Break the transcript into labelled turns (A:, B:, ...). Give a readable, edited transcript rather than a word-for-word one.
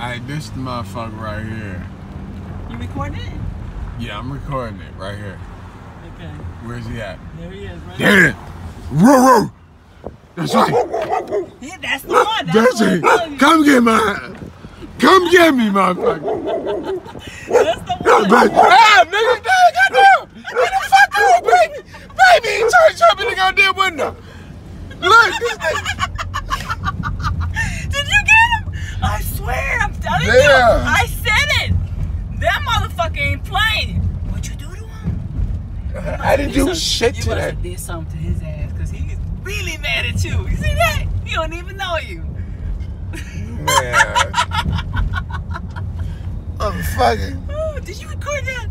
A: Alright, this the motherfucker right here.
B: You recording it?
A: Yeah, I'm recording it right here.
B: Okay.
A: Where's he at?
B: There he is, right
A: there. Woo! That's right.
B: Yeah, that's the one.
A: That's it. Come get my. Come get me, motherfucker.
B: That's the one.
A: Ah, nigga, goddamn. Get the fuck out, baby. Baby, he turned jumping in the goddamn window. Look, this thing.
B: Did you get him? I swear, I'm telling you. I said it. That motherfucker ain't playing. What you do to him?
A: I didn't do shit to that.
B: You must have did something to his ass because he's really mad at you. You see that? He don't even know you.
A: Man. I'm fucking.
B: Oh, did you record that?